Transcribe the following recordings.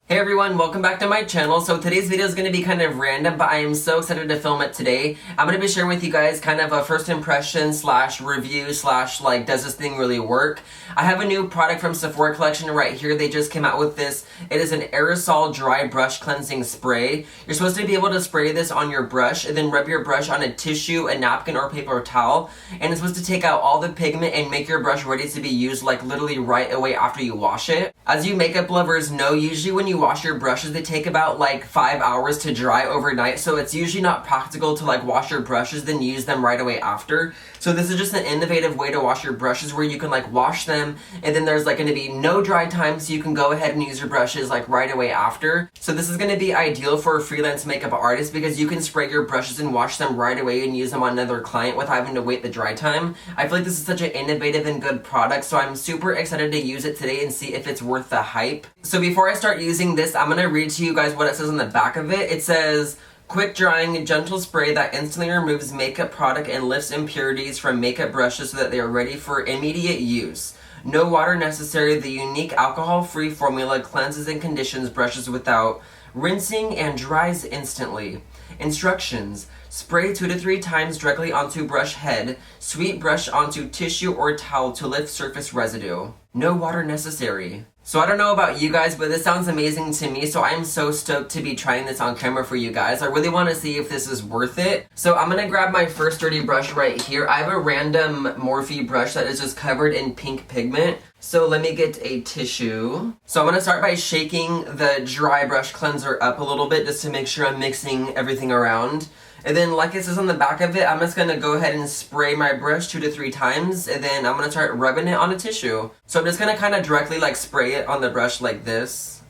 Hey everyone, welcome back to my channel. So today's video is going to be kind of random, but I am so excited to film it today. I'm going to be sharing with you guys kind of a first impression slash review slash like, does this thing really work? I have a new product from Sephora collection right here. They just came out with this. It is an aerosol dry brush cleansing spray. You're supposed to be able to spray this on your brush and then rub your brush on a tissue, a napkin, or paper towel. And it's supposed to take out all the pigment and make your brush ready to be used like literally right away after you wash it. As you makeup lovers know, usually when you wash your brushes, they take about like 5 hours to dry overnight, so it's usually not practical to like wash your brushes then use them right away after. So this is just an innovative way to wash your brushes where you can like wash them and then there's like going to be no dry time, so you can go ahead and use your brushes like right away after. So this is going to be ideal for a freelance makeup artist because you can spray your brushes and wash them right away and use them on another client without having to wait the dry time. I feel like this is such an innovative and good product, so I'm super excited to use it today and see if it's worth the hype. So before I start using this, I'm going to read to you guys what it says on the back of it. It says, quick drying, gentle spray that instantly removes makeup product and lifts impurities from makeup brushes so that they are ready for immediate use. No water necessary. The unique alcohol-free formula cleanses and conditions brushes without rinsing and dries instantly. Instructions. Spray 2 to 3 times directly onto brush head. Sweep brush onto tissue or towel to lift surface residue. No water necessary. So I don't know about you guys, but this sounds amazing to me, so I'm so stoked to be trying this on camera for you guys. I really want to see if this is worth it. So I'm going to grab my first dirty brush right here. I have a random Morphe brush that is just covered in pink pigment. So let me get a tissue. So I'm going to start by shaking the dry brush cleanser up a little bit just to make sure I'm mixing everything around. And then like it says on the back of it, I'm just going to go ahead and spray my brush 2 to 3 times, and then I'm going to start rubbing it on a tissue. So I'm just going to kind of directly like spray it on the brush like this.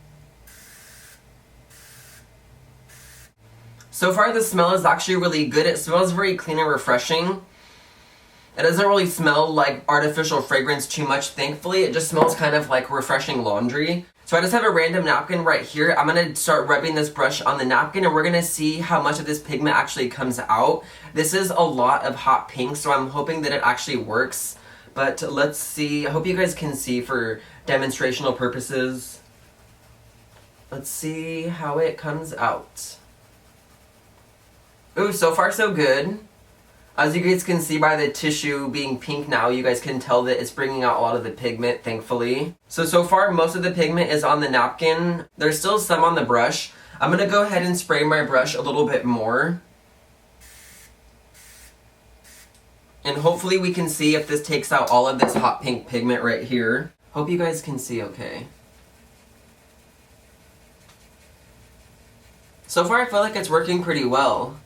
So far the smell is actually really good. It smells very clean and refreshing. It doesn't really smell like artificial fragrance too much, thankfully. It just smells kind of like refreshing laundry. So I just have a random napkin right here. I'm going to start rubbing this brush on the napkin and we're going to see how much of this pigment actually comes out. This is a lot of hot pink, so I'm hoping that it actually works. But let's see. I hope you guys can see for demonstrational purposes. Let's see how it comes out. Ooh, so far so good. As you guys can see by the tissue being pink now, you guys can tell that it's bringing out a lot of the pigment, thankfully. So far, most of the pigment is on the napkin. There's still some on the brush. I'm going to go ahead and spray my brush a little bit more. And hopefully we can see if this takes out all of this hot pink pigment right here. Hope you guys can see okay. So far, I feel like it's working pretty well.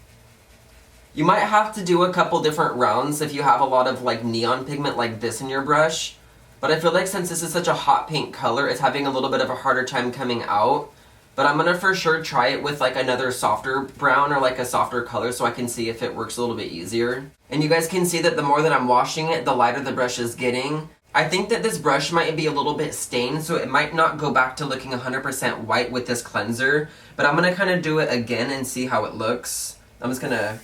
You might have to do a couple different rounds if you have a lot of like neon pigment like this in your brush. But I feel like since this is such a hot pink color, it's having a little bit of a harder time coming out. But I'm going to for sure try it with like another softer brown or like a softer color so I can see if it works a little bit easier. And you guys can see that the more that I'm washing it, the lighter the brush is getting. I think that this brush might be a little bit stained, so it might not go back to looking 100% white with this cleanser. But I'm going to kind of do it again and see how it looks. I'm just going to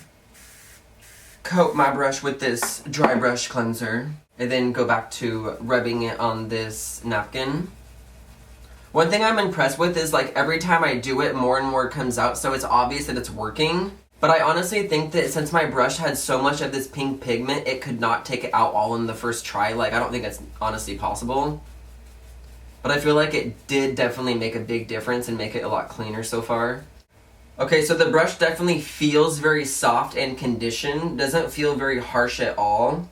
coat my brush with this dry brush cleanser and then go back to rubbing it on this napkin. One thing I'm impressed with is like every time I do it, more and more comes out, so it's obvious that it's working. But I honestly think that since my brush had so much of this pink pigment, it could not take it out all in the first try. Like, I don't think it's honestly possible. But I feel like it did definitely make a big difference and make it a lot cleaner so far. Okay, so the brush definitely feels very soft and conditioned. Doesn't feel very harsh at all.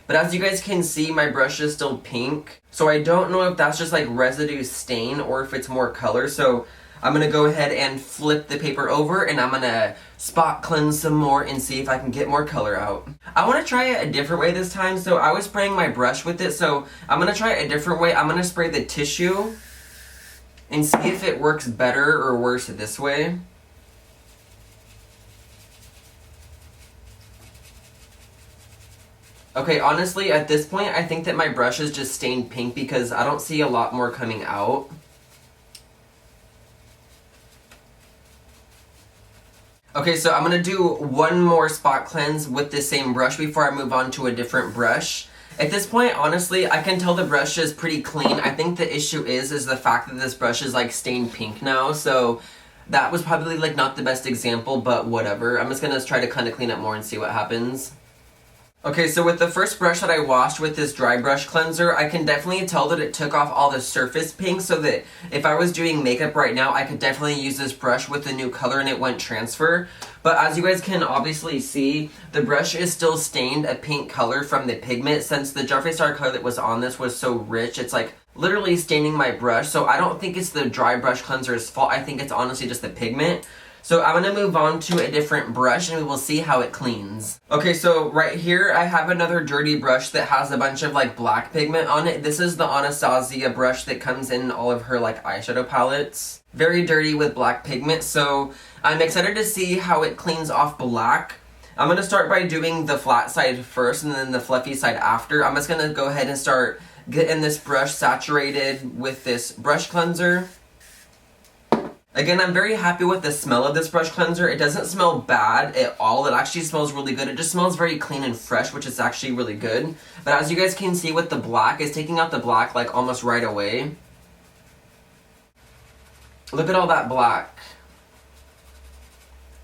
But as you guys can see, my brush is still pink. So I don't know if that's just like residue stain or if it's more color. So I'm going to go ahead and flip the paper over and I'm going to spot cleanse some more and see if I can get more color out. I want to try it a different way this time. So I was spraying my brush with it. So I'm going to try it a different way. I'm going to spray the tissue and see if it works better or worse this way. Okay, honestly, at this point, I think that my brush is just stained pink because I don't see a lot more coming out. Okay, so I'm going to do one more spot cleanse with the same brush before I move on to a different brush. At this point, honestly, I can tell the brush is pretty clean. I think the issue is the fact that this brush is like stained pink now, so that was probably like not the best example, but whatever. I'm just gonna try to kind of clean up more and see what happens. Okay, so with the first brush that I washed with this dry brush cleanser, I can definitely tell that it took off all the surface pink, so that if I was doing makeup right now, I could definitely use this brush with the new color and it wouldn't transfer. But as you guys can obviously see, the brush is still stained a pink color from the pigment. Since the Jarface Star color that was on this was so rich, it's like literally staining my brush. So I don't think it's the dry brush cleanser's fault. I think it's honestly just the pigment. So I'm going to move on to a different brush and we will see how it cleans. Okay, so right here I have another dirty brush that has a bunch of like black pigment on it. This is the Anastasia brush that comes in all of her like eyeshadow palettes. Very dirty with black pigment, so I'm excited to see how it cleans off black. I'm going to start by doing the flat side first and then the fluffy side after. I'm just going to go ahead and start getting this brush saturated with this brush cleanser. Again, I'm very happy with the smell of this brush cleanser. It doesn't smell bad at all. It actually smells really good. It just smells very clean and fresh, which is actually really good. But as you guys can see with the black, it's taking out the black like almost right away. Look at all that black.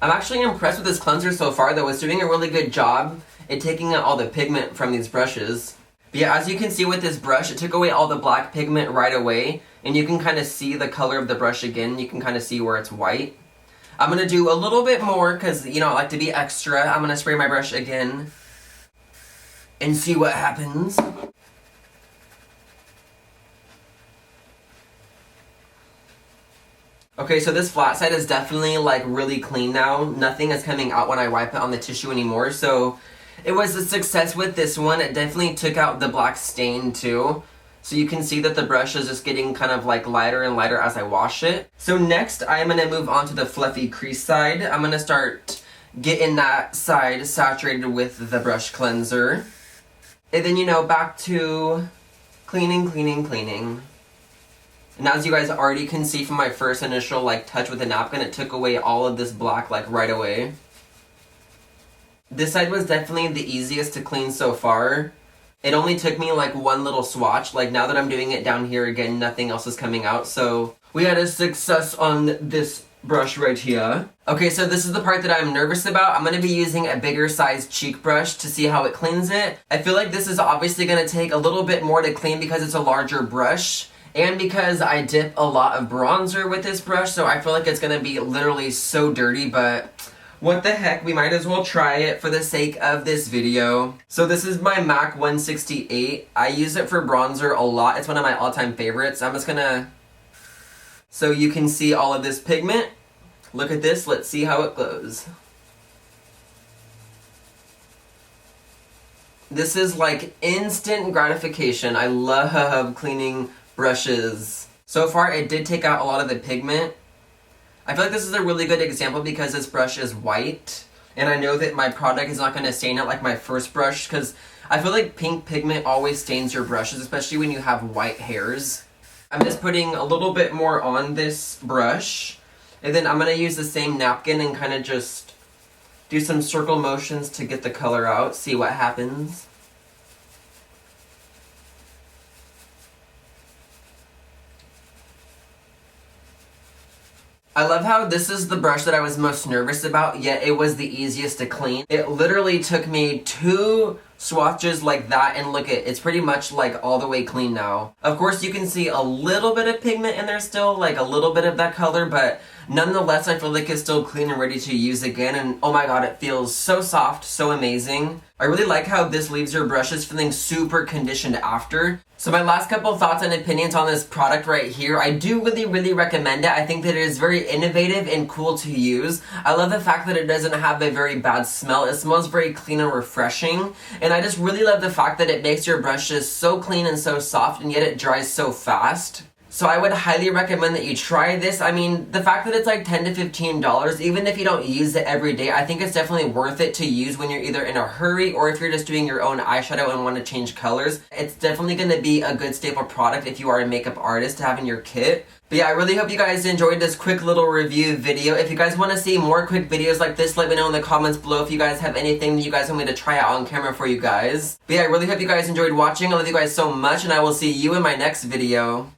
I'm actually impressed with this cleanser so far though. It's doing a really good job at taking out all the pigment from these brushes. But yeah, as you can see with this brush, it took away all the black pigment right away. And you can kind of see the color of the brush again. You can kind of see where it's white. I'm going to do a little bit more because, you know, I like to be extra. I'm going to spray my brush again and see what happens. Okay, so this flat side is definitely like really clean now. Nothing is coming out when I wipe it on the tissue anymore. So it was a success with this one. It definitely took out the black stain too. So you can see that the brush is just getting kind of like lighter and lighter as I wash it. So next, I'm going to move on to the fluffy crease side. I'm going to start getting that side saturated with the brush cleanser. And then, you know, back to cleaning, cleaning, cleaning. And as you guys already can see from my first initial like touch with the napkin, it took away all of this black like right away. This side was definitely the easiest to clean so far. It only took me like one little swatch. Like now that I'm doing it down here again, nothing else is coming out. So we had a success on this brush right here. Okay, so this is the part that I'm nervous about. I'm going to be using a bigger size cheek brush to see how it cleans it. I feel like this is obviously going to take a little bit more to clean because it's a larger brush. And because I dip a lot of bronzer with this brush, so I feel like it's going to be literally so dirty, but what the heck, we might as well try it for the sake of this video. So this is my MAC 168. I use it for bronzer a lot. It's one of my all-time favorites. I'm just gonna... So you can see all of this pigment. Look at this. Let's see how it goes. This is like instant gratification. I love cleaning brushes. So far, it did take out a lot of the pigment. I feel like this is a really good example because this brush is white, and I know that my product is not going to stain it like my first brush, because I feel like pink pigment always stains your brushes, especially when you have white hairs. I'm just putting a little bit more on this brush, and then I'm going to use the same napkin and kind of just do some circle motions to get the color out, see what happens. I love how this is the brush that I was most nervous about, yet it was the easiest to clean. It literally took me 2 swatches like that, and look at it's pretty much like all the way clean now. Of course, you can see a little bit of pigment in there still, like a little bit of that color, but nonetheless, I feel like it's still clean and ready to use again, and oh my god, it feels so soft, so amazing. I really like how this leaves your brushes feeling super conditioned after. So my last couple thoughts and opinions on this product right here. I do really recommend it. I think that it is very innovative and cool to use. I love the fact that it doesn't have a very bad smell. It smells very clean and refreshing. And I just really love the fact that it makes your brushes so clean and so soft, and yet it dries so fast. So I would highly recommend that you try this. I mean, the fact that it's like $10 to $15, even if you don't use it every day, I think it's definitely worth it to use when you're either in a hurry or if you're just doing your own eyeshadow and want to change colors. It's definitely going to be a good staple product if you are a makeup artist to have in your kit. But yeah, I really hope you guys enjoyed this quick little review video. If you guys want to see more quick videos like this, let me know in the comments below if you guys have anything that you guys want me to try out on camera for you guys. But yeah, I really hope you guys enjoyed watching. I love you guys so much, and I will see you in my next video.